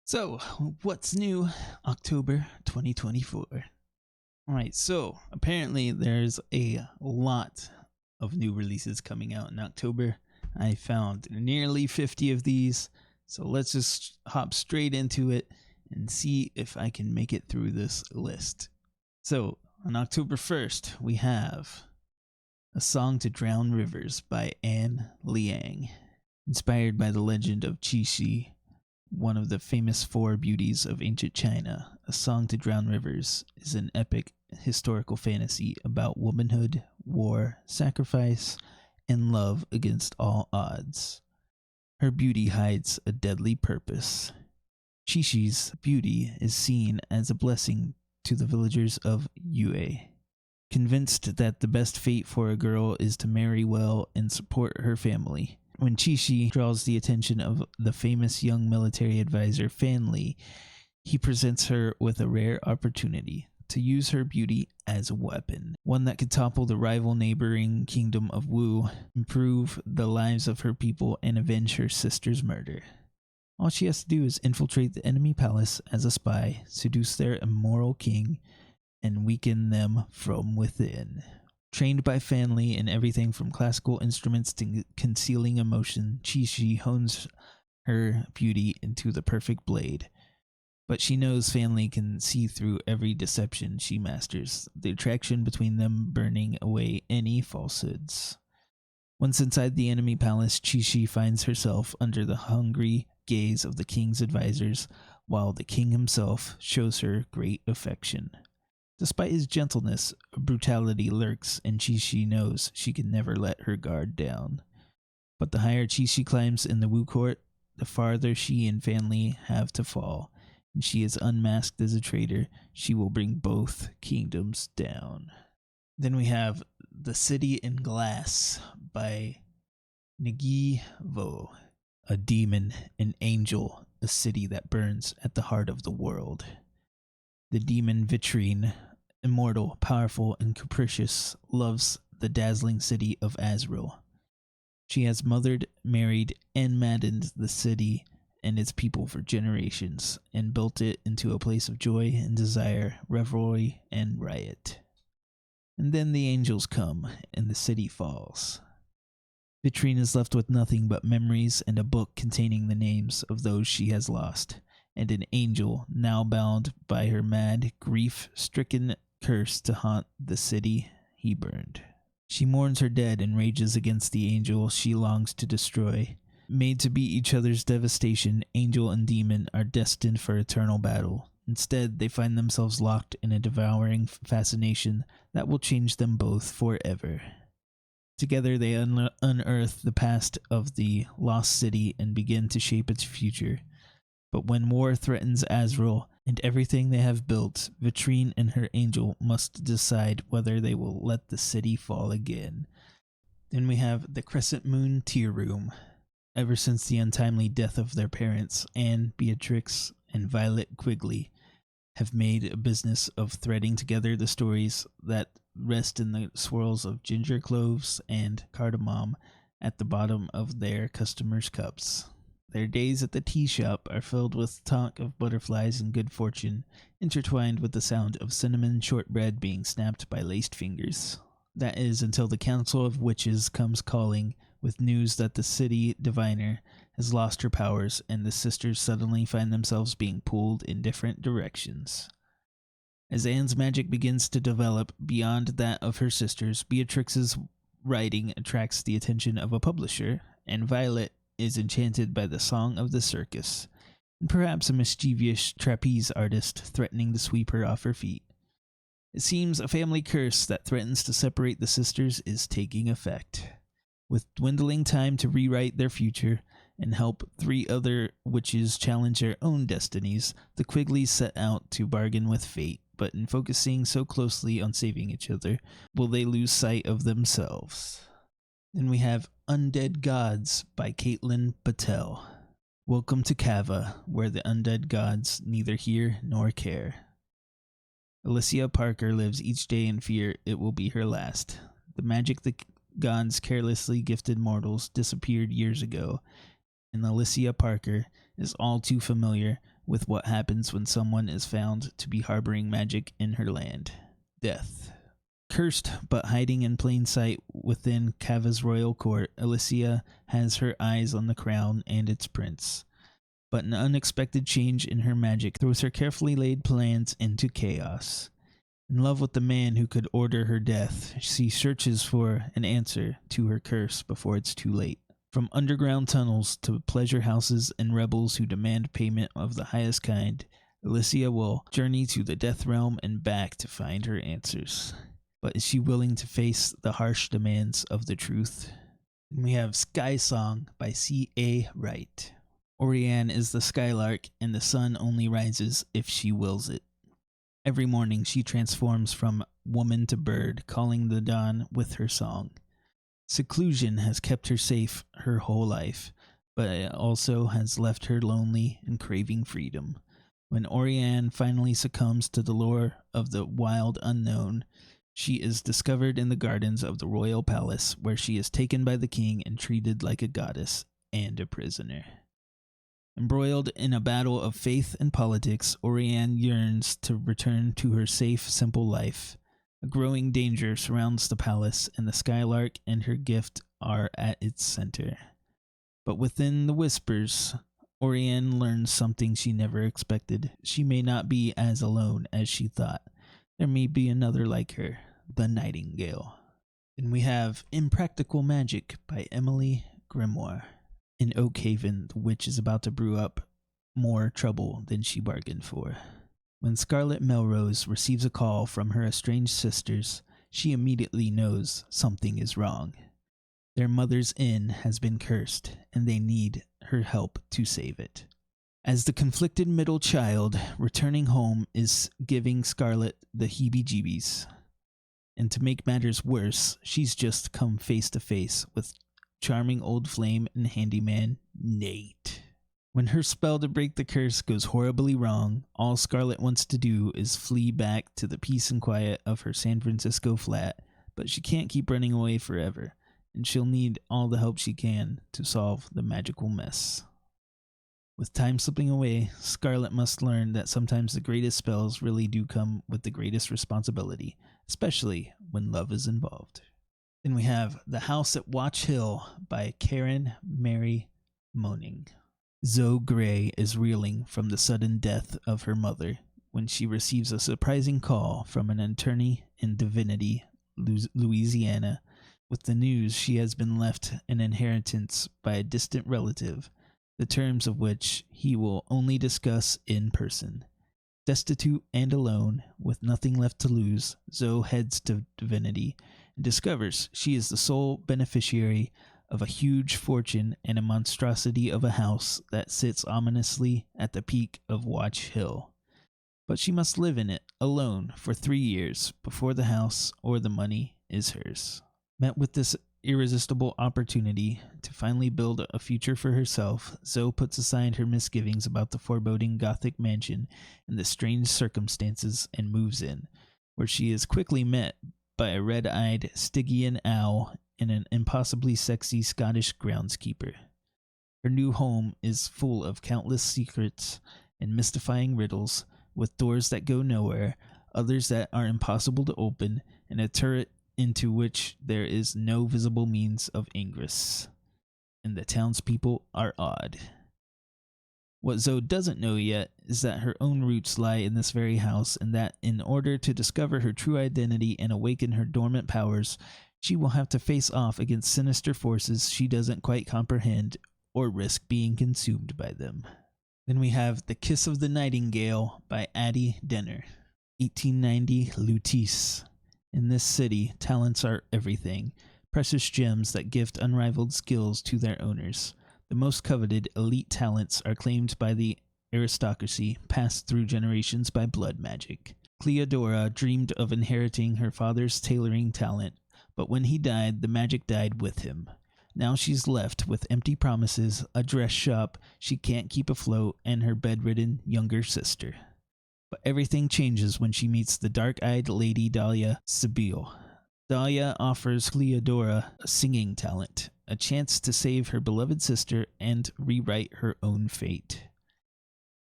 So, what's new? October 2024. Alright, so apparently there's a lot of new releases coming out in October. I found nearly 50 of these, so let's just hop straight into it and see if I can make it through this list. So, on October 1st, we have A Song to Drown Rivers by Liang. Inspired by the legend of Qixi, one of the famous four beauties of ancient China, A Song to Drown Rivers is an epic historical fantasy about womanhood, war, sacrifice, and love against all odds. Her beauty hides a deadly purpose. Qixi's beauty is seen as a blessing to the villagers of Yue. Convinced that the best fate for a girl is to marry well and support her family, when Qixi draws the attention of the famous young military advisor Fan Li, he presents her with a rare opportunity to use her beauty as a weapon, one that could topple the rival neighboring kingdom of Wu, improve the lives of her people, and avenge her sister's murder. All she has to do is infiltrate the enemy palace as a spy, seduce their immoral king, and weaken them from within. Trained by Fan Li in everything from classical instruments to concealing emotion, Qixi hones her beauty into the perfect blade. But she knows Fan Li can see through every deception she masters, the attraction between them burning away any falsehoods. Once inside the enemy palace, Qixi finds herself under the hungry gaze of the king's advisors, while the king himself shows her great affection. Despite his gentleness, brutality lurks, and Qixi knows she can never let her guard down. But the higher Qixi climbs in the Wu court, the farther she and Fan Li have to fall, and she is unmasked as a traitor. She will bring both kingdoms down. Then we have The City in Glass by Nghi, a demon, an angel, a city that burns at the heart of the world. The demon Vitrine, immortal, powerful, and capricious, loves the dazzling city of Azrael. She has mothered, married, and maddened the city and its people for generations, and built it into a place of joy and desire, revelry, and riot. And then the angels come, and the city falls. Vitrine is left with nothing but memories and a book containing the names of those she has lost, and an angel now bound by her mad, grief-stricken curse to haunt the city he burned. She mourns her dead and rages against the angel she longs to destroy. Made to beat each other's devastation, angel and demon are destined for eternal battle. Instead, they find themselves locked in a devouring fascination that will change them both forever. Together they unearth the past of the lost city and begin to shape its future. But when war threatens Azrael and everything they have built, Vitrine and her angel must decide whether they will let the city fall again. Then we have the Crescent Moon Tearoom. Ever since the untimely death of their parents, Anne, Beatrix, and Violet Quigley have made a business of threading together the stories that rest in the swirls of ginger cloves and cardamom at the bottom of their customers' cups. Their days at the tea shop are filled with talk of butterflies and good fortune, intertwined with the sound of cinnamon shortbread being snapped by laced fingers. That is until the Council of Witches comes calling with news that the city diviner has lost her powers, and the sisters suddenly find themselves being pulled in different directions. As Anne's magic begins to develop beyond that of her sisters, Beatrix's writing attracts the attention of a publisher, and Violet is enchanted by the song of the circus, and perhaps a mischievous trapeze artist threatening to sweep her off her feet. It seems a family curse that threatens to separate the sisters is taking effect. With dwindling time to rewrite their future and help three other witches challenge their own destinies, the Quigleys set out to bargain with fate, but in focusing so closely on saving each other, will they lose sight of themselves? Then we have Undead Gods by Caitlyn Battelle. Welcome to Kava, where the undead gods neither hear nor care. Alicia Parker lives each day in fear it will be her last. The magic the gods carelessly gifted mortals disappeared years ago, and Alicia Parker is all too familiar with what happens when someone is found to be harboring magic in her land. Death. Cursed but hiding in plain sight within Kava's royal court, Alicia has her eyes on the crown and its prince. But an unexpected change in her magic throws her carefully laid plans into chaos. In love with the man who could order her death, she searches for an answer to her curse before it's too late. From underground tunnels to pleasure houses and rebels who demand payment of the highest kind, Alicia will journey to the death realm and back to find her answers. But is she willing to face the harsh demands of the truth? And we have Skysong by C.A. Wright. Orianne is the skylark, and the sun only rises if she wills it. Every morning she transforms from woman to bird, calling the dawn with her song. Seclusion has kept her safe her whole life, but it also has left her lonely and craving freedom. When Orianne finally succumbs to the lure of the wild unknown, she is discovered in the gardens of the royal palace, where she is taken by the king and treated like a goddess and a prisoner. Embroiled in a battle of faith and politics, Orianne yearns to return to her safe, simple life. A growing danger surrounds the palace, and the skylark and her gift are at its center. But within the whispers, Orianne learns something she never expected. She may not be as alone as she thought. There may be another like her, the Nightingale. And we have Impractical Magic by Emily Grimoire. In Oakhaven, the witch is about to brew up more trouble than she bargained for. When Scarlet Melrose receives a call from her estranged sisters, she immediately knows something is wrong. Their mother's inn has been cursed, and they need her help to save it. As the conflicted middle child, returning home is giving Scarlet the heebie-jeebies. And to make matters worse, she's just come face to face with charming old flame and handyman Nate. When her spell to break the curse goes horribly wrong, all Scarlet wants to do is flee back to the peace and quiet of her San Francisco flat, but she can't keep running away forever, and she'll need all the help she can to solve the magical mess. With time slipping away, Scarlet must learn that sometimes the greatest spells really do come with the greatest responsibility, especially when love is involved. Then we have The House at Watch Hill by Karen Mary Moning. Zoe Gray is reeling from the sudden death of her mother when she receives a surprising call from an attorney in Divinity, Louisiana, with the news she has been left an inheritance by a distant relative, the terms of which he will only discuss in person. Destitute and alone, with nothing left to lose, Zoe heads to Divinity and discovers she is the sole beneficiary of a huge fortune and a monstrosity of a house that sits ominously at the peak of Watch Hill. But she must live in it alone for 3 years before the house or the money is hers. Met with this irresistible opportunity to finally build a future for herself, Zoe puts aside her misgivings about the foreboding Gothic mansion and the strange circumstances and moves in, where she is quickly met by a red-eyed Stygian owl and an impossibly sexy Scottish groundskeeper. Her new home is full of countless secrets and mystifying riddles, with doors that go nowhere, others that are impossible to open, and a turret into which there is no visible means of ingress. And the townspeople are odd. What Zoe doesn't know yet is that her own roots lie in this very house, and that in order to discover her true identity and awaken her dormant powers, she will have to face off against sinister forces she doesn't quite comprehend or risk being consumed by them. Then we have The Kiss of the Nightingale by Addie Denner. 1890 Lutece. In this city, talents are everything, precious gems that gift unrivaled skills to their owners. The most coveted elite talents are claimed by the aristocracy, passed through generations by blood magic. Cleodora dreamed of inheriting her father's tailoring talent, but when he died, the magic died with him. Now she's left with empty promises, a dress shop she can't keep afloat, and her bedridden younger sister. But everything changes when she meets the dark-eyed Lady Dahlia Sibyl. Dahlia offers Cleodora a singing talent, a chance to save her beloved sister and rewrite her own fate.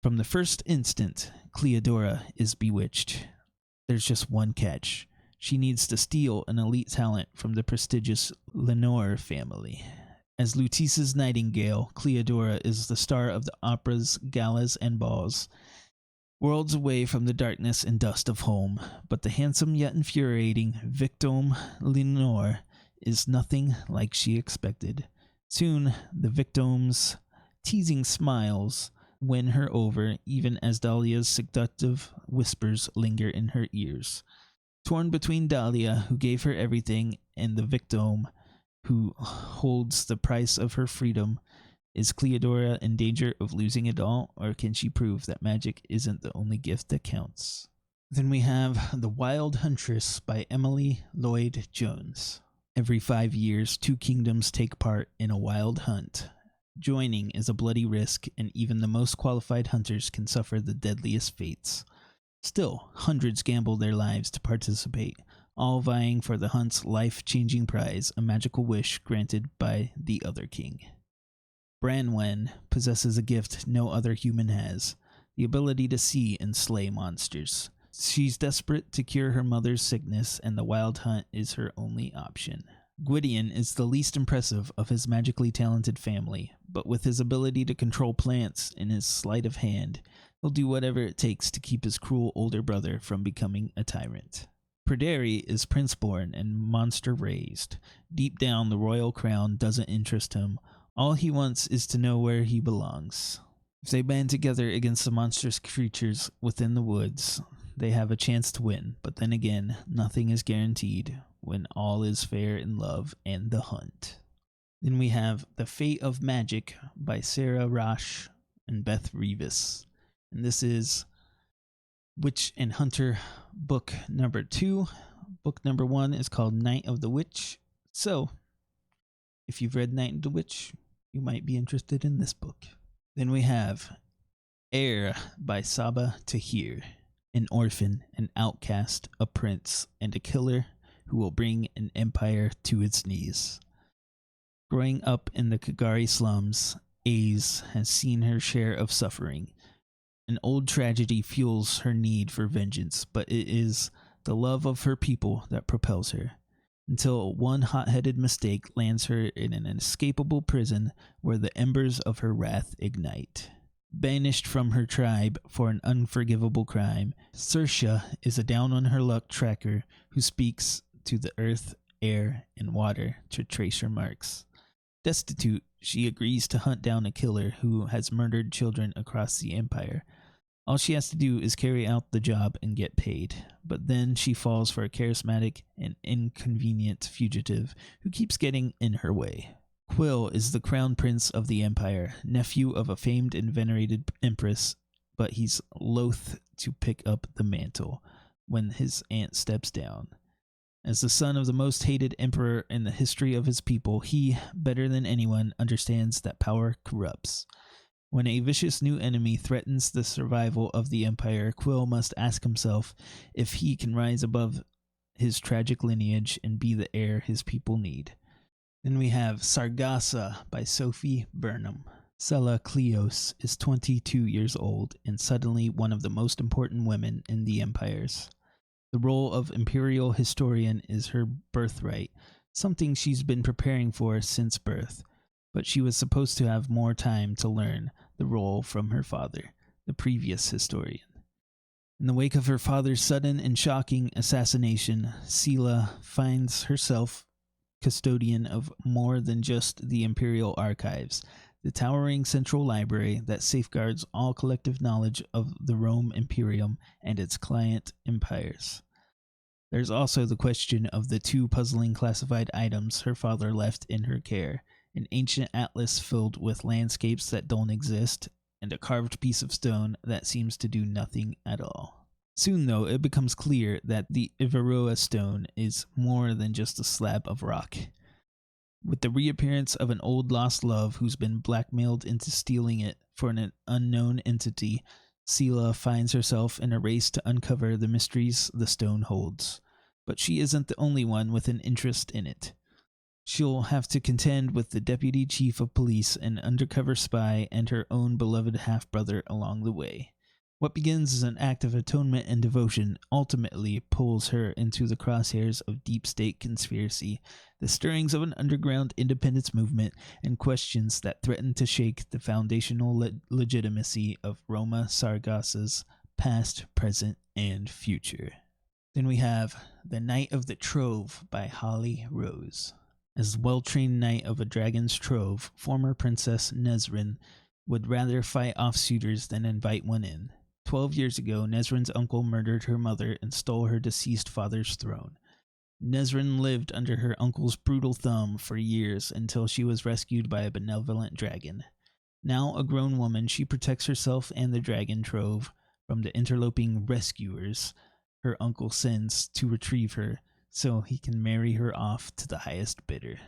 From the first instant, Cleodora is bewitched. There's just one catch. She needs to steal an elite talent from the prestigious Lenore family. As Lutece's Nightingale, Cleodora is the star of the operas, galas, and balls, worlds away from the darkness and dust of home. But the handsome yet infuriating victim Lenore is nothing like she expected. Soon, the victim's teasing smiles win her over, even as Dahlia's seductive whispers linger in her ears. Torn between Dahlia, who gave her everything, and the victim who holds the price of her freedom, is Cleodora in danger of losing it all, or can she prove that magic isn't the only gift that counts? Then we have The Wild Huntress by Emily Lloyd-Jones. Every 5 years, 2 kingdoms take part in a wild hunt. Joining is a bloody risk, and even the most qualified hunters can suffer the deadliest fates. Still, hundreds gamble their lives to participate, all vying for the hunt's life-changing prize, a magical wish granted by the other king. Branwen possesses a gift no other human has, the ability to see and slay monsters. She's desperate to cure her mother's sickness, and the wild hunt is her only option. Gwydion is the least impressive of his magically talented family, but with his ability to control plants in his sleight of hand, he'll do whatever it takes to keep his cruel older brother from becoming a tyrant. Pryderi is prince-born and monster-raised. Deep down, the royal crown doesn't interest him. All he wants is to know where he belongs. If they band together against the monstrous creatures within the woods, they have a chance to win, but then again, nothing is guaranteed when all is fair in love and the hunt. Then we have The Fate of Magic by Sarah Raasch and Beth Revis. And this is Witch and Hunter book number 2. Book number 1 is called Night of the Witch. So, if you've read Night of the Witch, you might be interested in this book. Then we have Heir by Sabaa Tahir. An orphan, an outcast, a prince, and a killer who will bring an empire to its knees. Growing up in the Kagari slums, Aze has seen her share of suffering. An old tragedy fuels her need for vengeance, but it is the love of her people that propels her, until one hot-headed mistake lands her in an inescapable prison where the embers of her wrath ignite. Banished from her tribe for an unforgivable crime, Saoirse is a down-on-her-luck tracker who speaks to the earth, air, and water to trace her marks. Destitute, she agrees to hunt down a killer who has murdered children across the empire. All she has to do is carry out the job and get paid, but then she falls for a charismatic and inconvenient fugitive who keeps getting in her way. Quill is the crown prince of the empire, nephew of a famed and venerated empress, but he's loath to pick up the mantle when his aunt steps down. As the son of the most hated emperor in the history of his people, he, better than anyone, understands that power corrupts. When a vicious new enemy threatens the survival of the empire, Quill must ask himself if he can rise above his tragic lineage and be the heir his people need. Then we have Sargassa by Sophie Burnham. Sela Cleos is 22 years old and suddenly one of the most important women in the empires. The role of imperial historian is her birthright, something she's been preparing for since birth, but she was supposed to have more time to learn the role from her father, the previous historian. In the wake of her father's sudden and shocking assassination, Sela finds herself custodian of more than just the imperial archives, the towering central library that safeguards all collective knowledge of the Rome Imperium and its client empires. There's also the question of the 2 puzzling classified items her father left in her care, an ancient atlas filled with landscapes that don't exist, and a carved piece of stone that seems to do nothing at all. Soon, though, it becomes clear that the Ivaroa stone is more than just a slab of rock. With the reappearance of an old lost love who's been blackmailed into stealing it for an unknown entity, Sela finds herself in a race to uncover the mysteries the stone holds. But she isn't the only one with an interest in it. She'll have to contend with the deputy chief of police, an undercover spy, and her own beloved half-brother along the way. What begins as an act of atonement and devotion ultimately pulls her into the crosshairs of deep state conspiracy, the stirrings of an underground independence movement, and questions that threaten to shake the foundational legitimacy of Roma Sargassa's past, present, and future. Then we have The Night of the Trove by Holly Rose. As well-trained knight of a dragon's trove, former Princess Nesrin would rather fight off suitors than invite one in. 12 years ago, Nesrin's uncle murdered her mother and stole her deceased father's throne. Nesrin lived under her uncle's brutal thumb for years until she was rescued by a benevolent dragon. Now a grown woman, she protects herself and the dragon Trove from the interloping rescuers her uncle sends to retrieve her, so he can marry her off to the highest bidder.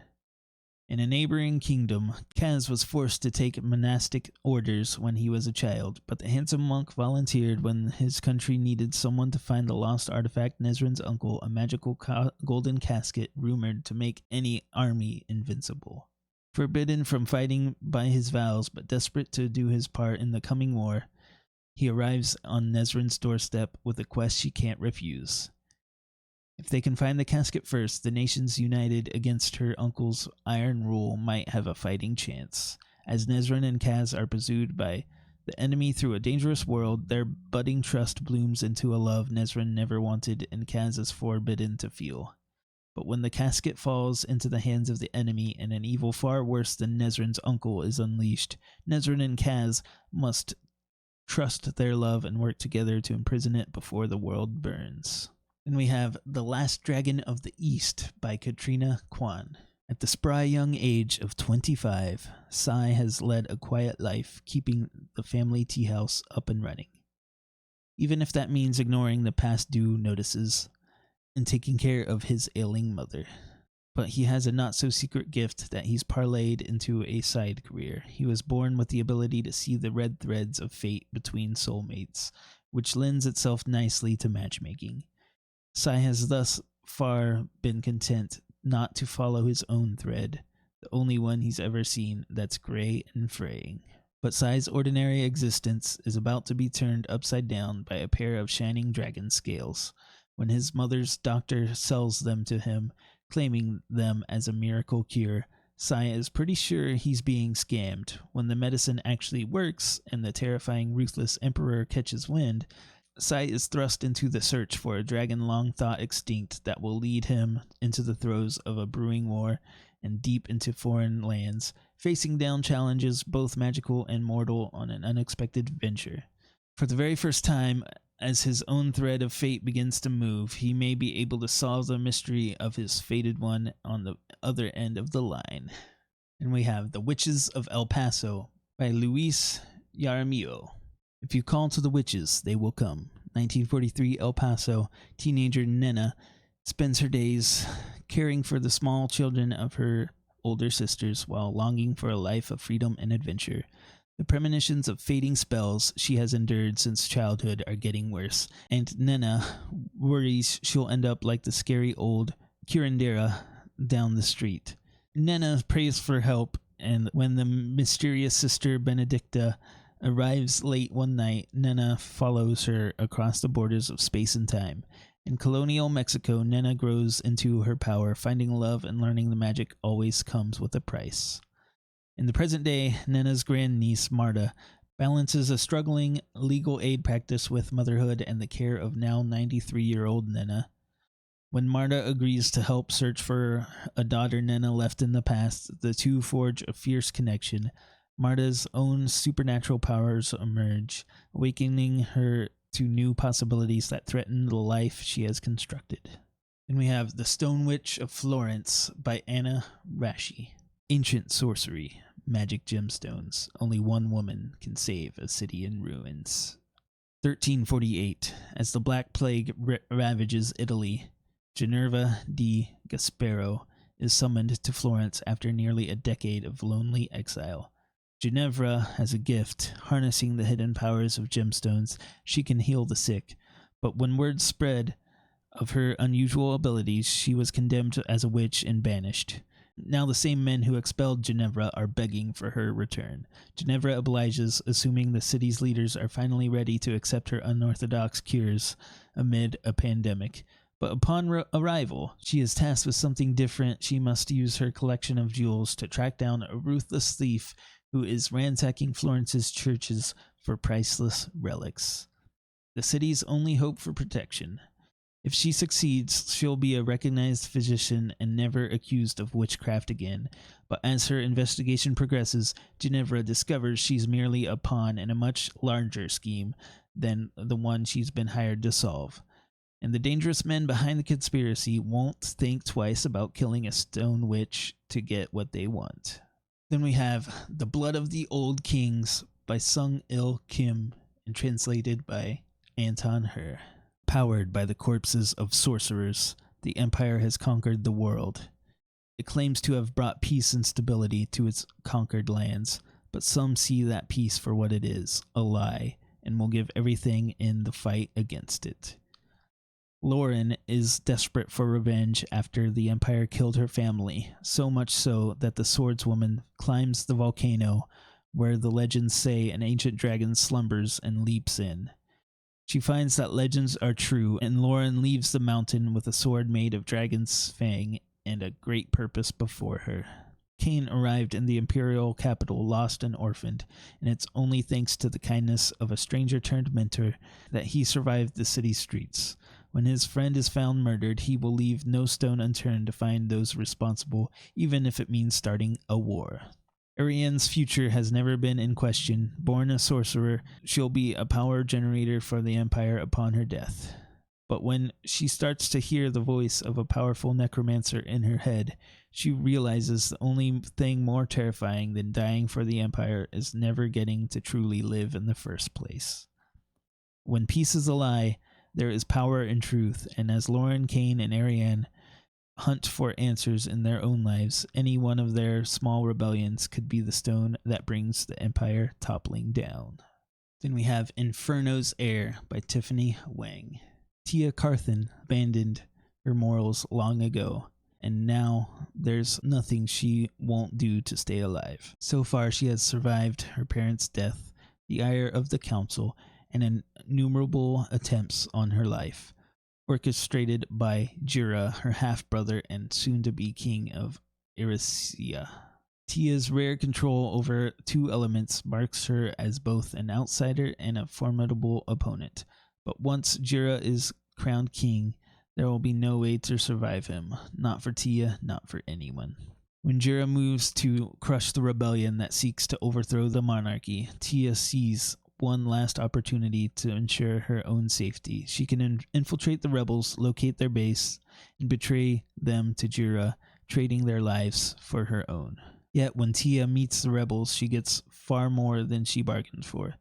In a neighboring kingdom, Kaz was forced to take monastic orders when he was a child, but the handsome monk volunteered when his country needed someone to find the lost artifact Nesrin's uncle, a magical golden casket rumored to make any army invincible. Forbidden from fighting by his vows, but desperate to do his part in the coming war, he arrives on Nesrin's doorstep with a quest she can't refuse. If they can find the casket first, the nations united against her uncle's iron rule might have a fighting chance. As Nesrin and Kaz are pursued by the enemy through a dangerous world, their budding trust blooms into a love Nesrin never wanted and Kaz is forbidden to feel. But when the casket falls into the hands of the enemy and an evil far worse than Nesrin's uncle is unleashed, Nesrin and Kaz must trust their love and work together to imprison it before the world burns. Then we have The Last Dragon of the East by Katrina Kwan. At the spry young age of 25, Sie has led a quiet life, keeping the family tea house up and running. Even if that means ignoring the past due notices and taking care of his ailing mother. But he has a not-so-secret gift that he's parlayed into a side career. He was born with the ability to see the red threads of fate between soulmates, which lends itself nicely to matchmaking. Sie has thus far been content not to follow his own thread, the only one he's ever seen that's gray and fraying. But Sie's ordinary existence is about to be turned upside down by a pair of shining dragon scales, when his mother's doctor sells them to him, claiming them as a miracle cure. Sie is pretty sure he's being scammed. When the medicine actually works and the terrifying, ruthless emperor catches wind, Sie is thrust into the search for a dragon long thought extinct that will lead him into the throes of a brewing war and deep into foreign lands, facing down challenges both magical and mortal on an unexpected venture. For the very first time, as his own thread of fate begins to move, he may be able to solve the mystery of his fated one on the other end of the line. And we have The Witches of El Paso by Luis Jaramillo. If you call to the witches, they will come. 1943 El Paso, teenager Nena spends her days caring for the small children of her older sisters while longing for a life of freedom and adventure. The premonitions of fading spells she has endured since childhood are getting worse, and Nena worries she'll end up like the scary old curandera down the street. Nena prays for help, and when the mysterious Sister Benedicta arrives late one night, Nena follows her across the borders of space and time. In colonial Mexico, Nena grows into her power, finding love and learning the magic always comes with a price. In the present day, Nena's grandniece, Marta, balances a struggling legal aid practice with motherhood and the care of now 93-year-old Nena. When Marta agrees to help search for a daughter Nena left in the past, the two forge a fierce connection. Marta's own supernatural powers emerge, awakening her to new possibilities that threaten the life she has constructed. Then we have The Stone Witch of Florence by Anna Raasch. Ancient sorcery, magic gemstones. Only one woman can save a city in ruins. 1348. As the Black Plague ravages Italy, Ginevra di Gaspero is summoned to Florence after nearly a decade of lonely exile. Ginevra has a gift. Harnessing the hidden powers of gemstones, she can heal the sick. But when word spread of her unusual abilities, she was condemned as a witch and banished. Now the same men who expelled Ginevra are begging for her return. Ginevra obliges, assuming the city's leaders are finally ready to accept her unorthodox cures amid a pandemic. But upon arrival, she is tasked with something different. She must use her collection of jewels to track down a ruthless thief who is ransacking Florence's churches for priceless relics. The city's only hope for protection. If she succeeds, she'll be a recognized physician and never accused of witchcraft again. But as her investigation progresses, Ginevra discovers she's merely a pawn in a much larger scheme than the one she's been hired to solve. And the dangerous men behind the conspiracy won't think twice about killing a stone witch to get what they want. Then we have The Blood of the Old Kings by Sung Il Kim and translated by Anton Heir. Powered by the corpses of sorcerers, the Empire has conquered the world. It claims to have brought peace and stability to its conquered lands, but some see that peace for what it is, a lie, and will give everything in the fight against it. Lauren is desperate for revenge after the Empire killed her family, so much so that the swordswoman climbs the volcano where the legends say an ancient dragon slumbers and leaps in. She finds that legends are true, and Lauren leaves the mountain with a sword made of dragon's fang and a great purpose before her. Cain arrived in the imperial capital lost and orphaned, and it's only thanks to the kindness of a stranger-turned-mentor that he survived the city streets. When his friend is found murdered, he will leave no stone unturned to find those responsible, even if it means starting a war. Ariane's future has never been in question. Born a sorcerer, she'll be a power generator for the Empire upon her death. But when she starts to hear the voice of a powerful necromancer in her head, she realizes the only thing more terrifying than dying for the Empire is never getting to truly live in the first place. When peace is a lie, there is power in truth, and as Lauren, Cain, and Ariane hunt for answers in their own lives, any one of their small rebellions could be the stone that brings the Empire toppling down. Then we have Inferno's Heir by Tiffany Wang. Tia Carthan abandoned her morals long ago, and now there's nothing she won't do to stay alive. So far, she has survived her parents' death, the ire of the council, and innumerable attempts on her life, orchestrated by Jira, her half-brother and soon-to-be king of Erisia. Tia's rare control over two elements marks her as both an outsider and a formidable opponent. But once Jira is crowned king, there will be no way to survive him. Not for Tia, not for anyone. When Jira moves to crush the rebellion that seeks to overthrow the monarchy, Tia sees one last opportunity to ensure her own safety. She can infiltrate the rebels, locate their base, and betray them to Jira, trading their lives for her own. Yet when Tia meets the rebels, she gets far more than she bargained for.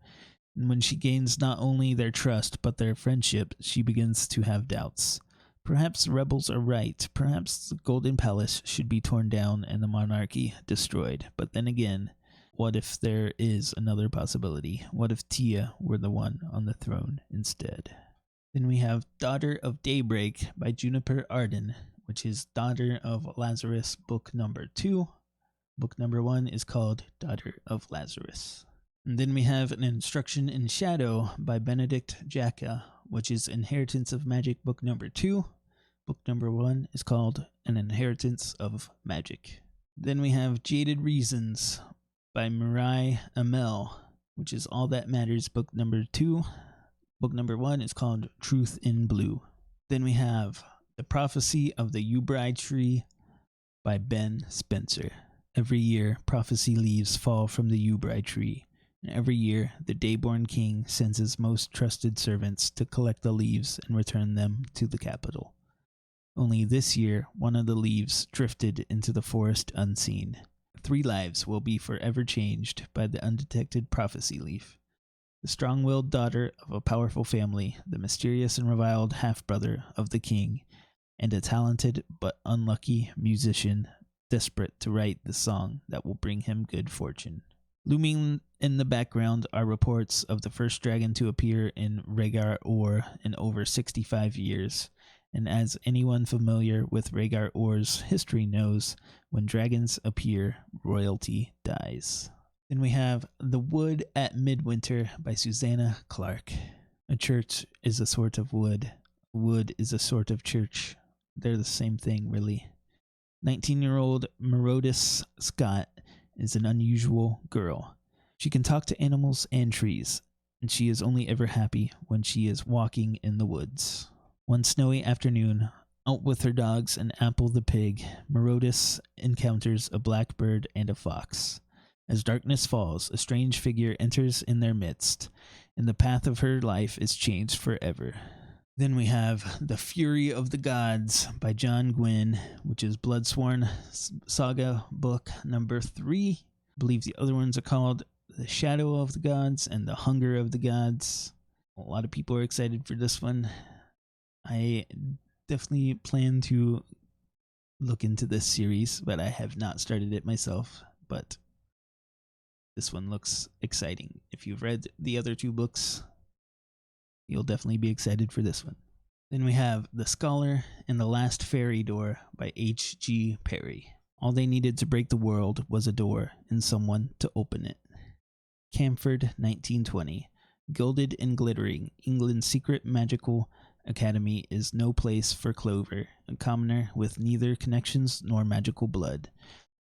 And when she gains not only their trust, but their friendship, she begins to have doubts. Perhaps the rebels are right. Perhaps the Golden Palace should be torn down and the monarchy destroyed. But then again, what if there is another possibility? What if Tia were the one on the throne instead? Then we have Daughter of Daybreak by Juniper Arden, which is Daughter of Lazarus, book number 2. Book number 1 is called Daughter of Lazarus. And then we have An Instruction in Shadow by Benedict Jacka, which is Inheritance of Magic, book number 2. Book number 1 is called An Inheritance of Magic. Then we have Jaded Reasons by Mirai Amel, which is All That Matters, book number 2. Book number 1 is called Truth in Blue. Then we have The Prophecy of the Eubrai Tree by Ben Spencer. Every year, prophecy leaves fall from the Eubrai Tree, and every year the Dayborn King sends his most trusted servants to collect the leaves and return them to the capital. Only this year, one of the leaves drifted into the forest unseen. 3 lives will be forever changed by the undetected prophecy leaf. The strong-willed daughter of a powerful family, the mysterious and reviled half-brother of the king, and a talented but unlucky musician desperate to write the song that will bring him good fortune. Looming in the background are reports of the first dragon to appear in Rhaegar Or in over 65 years, And as anyone familiar with Rhaegar Orr's history knows, when dragons appear, royalty dies. Then we have The Wood at Midwinter by Susanna Clarke. A church is a sort of wood. Wood is a sort of church. They're the same thing, really. 19-year-old Merodis Scott is an unusual girl. She can talk to animals and trees, and she is only ever happy when she is walking in the woods. One snowy afternoon, out with her dogs and Apple the pig, Merodis encounters a blackbird and a fox. As darkness falls, a strange figure enters in their midst, and the path of her life is changed forever. Then we have The Fury of the Gods by John Gwynne, which is Bloodsworn Saga book number 3. I believe the other ones are called The Shadow of the Gods and The Hunger of the Gods. A lot of people are excited for this one. I definitely plan to look into this series, but I have not started it myself. But this one looks exciting. If you've read the other 2 books, you'll definitely be excited for this one. Then we have The Scholar and the Last Fairy Door by H.G. Perry. All they needed to break the world was a door and someone to open it. Camford, 1920. Gilded and glittering, England's secret magical academy is no place for Clover, a commoner with neither connections nor magical blood.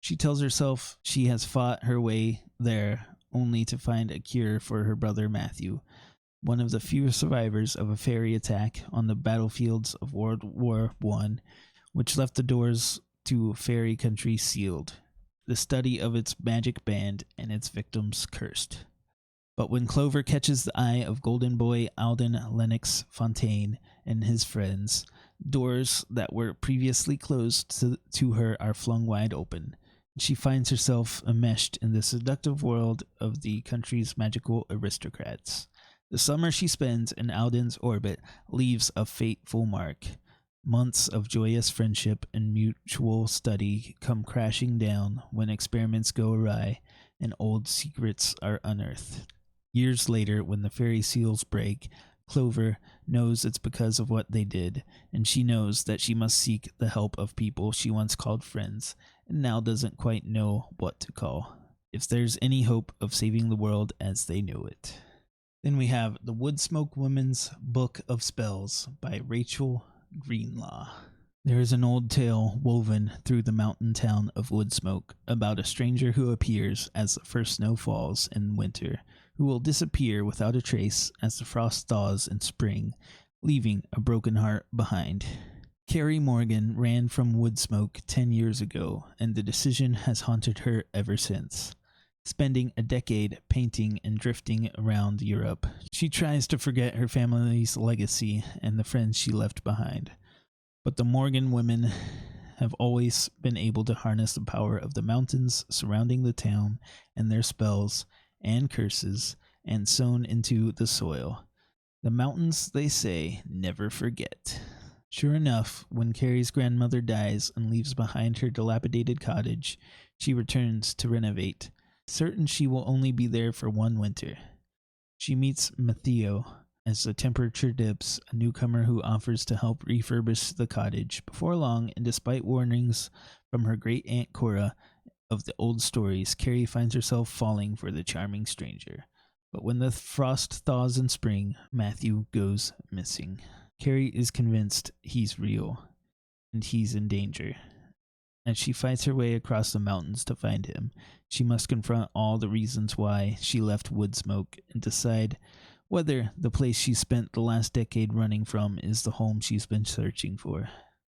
She tells herself she has fought her way there only to find a cure for her brother Matthew, one of the few survivors of a fairy attack on the battlefields of World War I, which left the doors to fairy country sealed, the study of its magic banned and its victims cursed. But when Clover catches the eye of Golden Boy Alden Lennox Fontaine and his friends, doors that were previously closed to her are flung wide open. She finds herself enmeshed in the seductive world of the country's magical aristocrats. The summer she spends in Alden's orbit leaves a fateful mark. Months of joyous friendship and mutual study come crashing down when experiments go awry and old secrets are unearthed. Years later, when the fairy seals break, Clover knows it's because of what they did, and she knows that she must seek the help of people she once called friends, and now doesn't quite know what to call, if there's any hope of saving the world as they knew it. Then we have The Woodsmoke Woman's Book of Spells by Rachel Greenlaw. There is an old tale woven through the mountain town of Woodsmoke about a stranger who appears as the first snow falls in winter, who will disappear without a trace as the frost thaws in spring, leaving a broken heart behind. Carrie Morgan ran from Woodsmoke 10 years ago, and the decision has haunted her ever since. Spending a decade painting and drifting around Europe, she tries to forget her family's legacy and the friends she left behind. But the Morgan women have always been able to harness the power of the mountains surrounding the town and their spells and curses and sewn into the soil. The mountains, they say, never forget. Sure enough, when Carrie's grandmother dies and leaves behind her dilapidated cottage, she returns to renovate, certain she will only be there for one winter. She meets Matteo as the temperature dips, a newcomer who offers to help refurbish the cottage. Before long, and despite warnings from her great-aunt Cora of the old stories, Carrie finds herself falling for the charming stranger. But when the frost thaws in spring, Matthew goes missing. Carrie is convinced he's real, and he's in danger. As she fights her way across the mountains to find him, she must confront all the reasons why she left Woodsmoke and decide whether the place she spent the last decade running from is the home she's been searching for.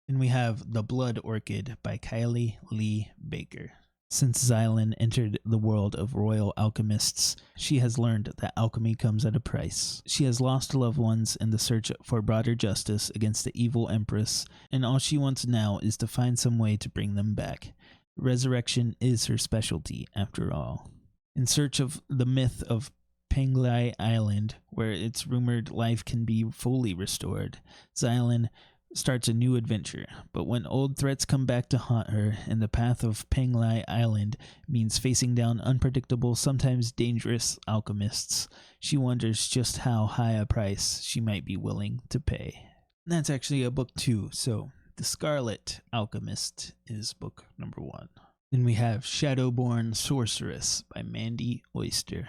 Then we have The Blood Orchid by Kylie Lee Baker. Since Xylan entered the world of royal alchemists, she has learned that alchemy comes at a price. She has lost loved ones in the search for broader justice against the evil empress, and all she wants now is to find some way to bring them back. Resurrection is her specialty, after all. In search of the myth of Penglai Island, where it's rumored life can be fully restored, Xylan starts a new adventure. But when old threats come back to haunt her, and the path of Penglai Island means facing down unpredictable, sometimes dangerous alchemists, she wonders just how high a price she might be willing to pay. That's actually a book 2. So The Scarlet Alchemist is book number 1. Then we have Shadowborn Sorceress by Mandy Oyster.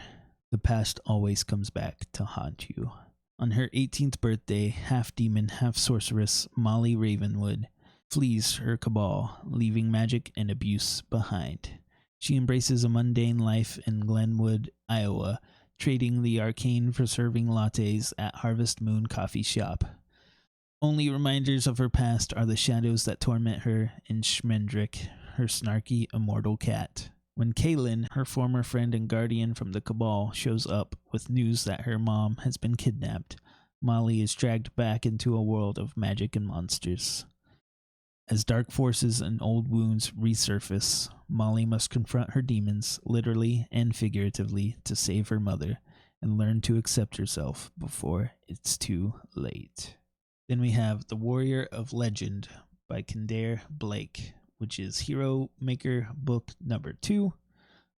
The past always comes back to haunt you. On her 18th birthday, half-demon, half-sorceress Molly Ravenwood flees her cabal, leaving magic and abuse behind. She embraces a mundane life in Glenwood, Iowa, trading the arcane for serving lattes at Harvest Moon Coffee Shop. Only reminders of her past are the shadows that torment her and Schmendrick, her snarky, immortal cat. When Caitlyn, her former friend and guardian from the Cabal, shows up with news that her mom has been kidnapped, Molly is dragged back into a world of magic and monsters. As dark forces and old wounds resurface, Molly must confront her demons, literally and figuratively, to save her mother and learn to accept herself before it's too late. Then we have The Warrior of Legend by Kandare Blake, which is Hero Maker book number 2.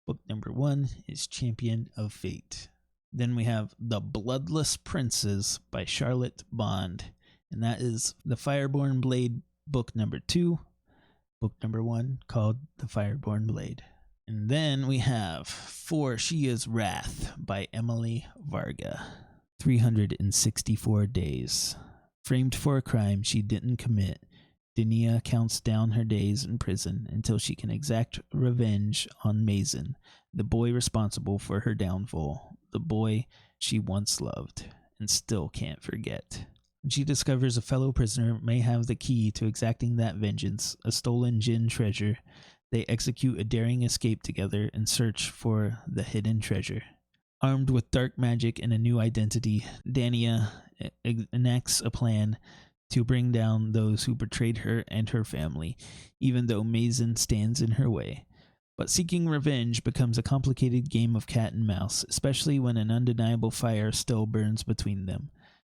Book number 1 is Champion of Fate. Then we have The Bloodless Princes by Charlotte Bond, and that is the Fireborn Blade book number 2. Book number 1 called The Fireborn Blade. And then we have For She Is Wrath by Emily Varga. 364 days. Framed for a crime she didn't commit, Denia counts down her days in prison until she can exact revenge on Mason, the boy responsible for her downfall, the boy she once loved and still can't forget. When she discovers a fellow prisoner may have the key to exacting that vengeance, a stolen Jinn treasure, they execute a daring escape together and search for the hidden treasure. Armed with dark magic and a new identity, Dania enacts a plan to bring down those who betrayed her and her family, even though Mason stands in her way. But seeking revenge becomes a complicated game of cat and mouse, especially when an undeniable fire still burns between them.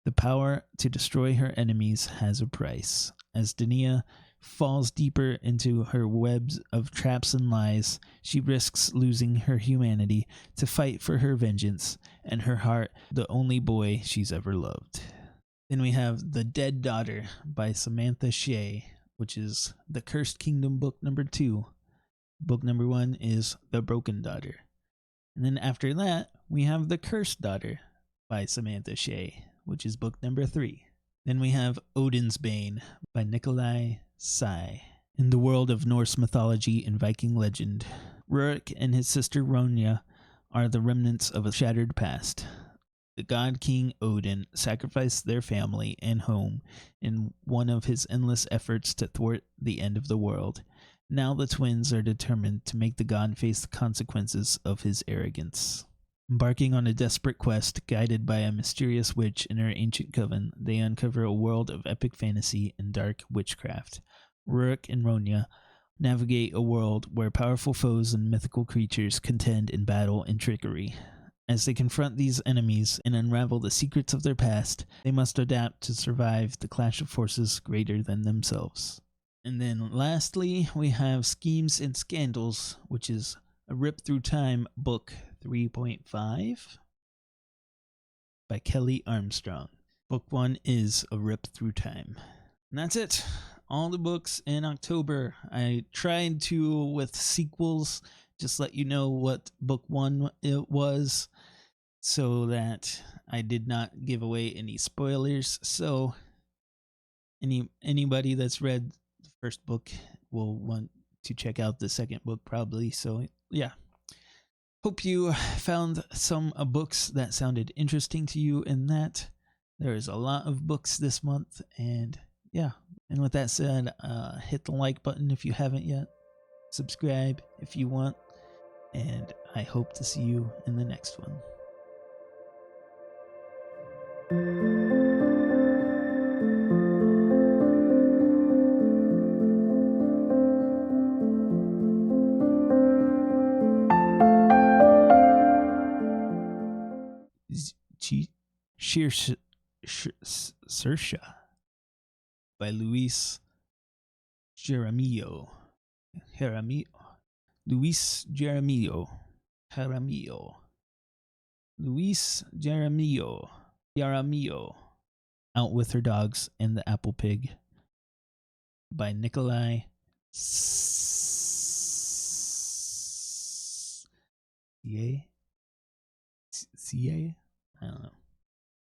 The power to destroy her enemies has a price. As Dania falls deeper into her webs of traps and lies, she risks losing her humanity to fight for her vengeance and her heart, the only boy she's ever loved. Then we have The Dead Daughter by Samantha Shea, which is the Cursed Kingdom book number 2. Book number 1 is The Broken Daughter. And then after that, we have The Cursed Daughter by Samantha Shea, which is book number 3. Then we have Odinsbane by Nikolai Sie. In the world of Norse mythology and Viking legend, Raasch and his sister Ronja are the remnants of a shattered past. The god king Odin sacrificed their family and home in one of his endless efforts to thwart the end of the world. Now the twins are determined to make the god face the consequences of his arrogance. Embarking on a desperate quest, guided by a mysterious witch and her ancient coven, they uncover a world of epic fantasy and dark witchcraft. Raasch and Ronja navigate a world where powerful foes and mythical creatures contend in battle and trickery. As they confront these enemies and unravel the secrets of their past, they must adapt to survive the clash of forces greater than themselves. And then lastly, we have Schemes and Scandals, which is a Rip Through Time book 3.5 by Kelly Armstrong. Book 1 is A Rip Through Time. And that's it. All the books in October. I tried to, with sequels, just let you know what book 1 it was so that I did not give away any spoilers. So anybody that's read the first book will want to check out the second book probably. So yeah. Hope you found some books that sounded interesting to you in that. There's a lot of books this month, and yeah. And with that said, hit the like button if you haven't yet. Subscribe if you want. And I hope to see you in the next one. Saoirse by Luis Jaramillo. Luis Jaramillo. Jaramillo. Out with Her Dogs and the Apple Pig by Nikolai Sie? I don't know.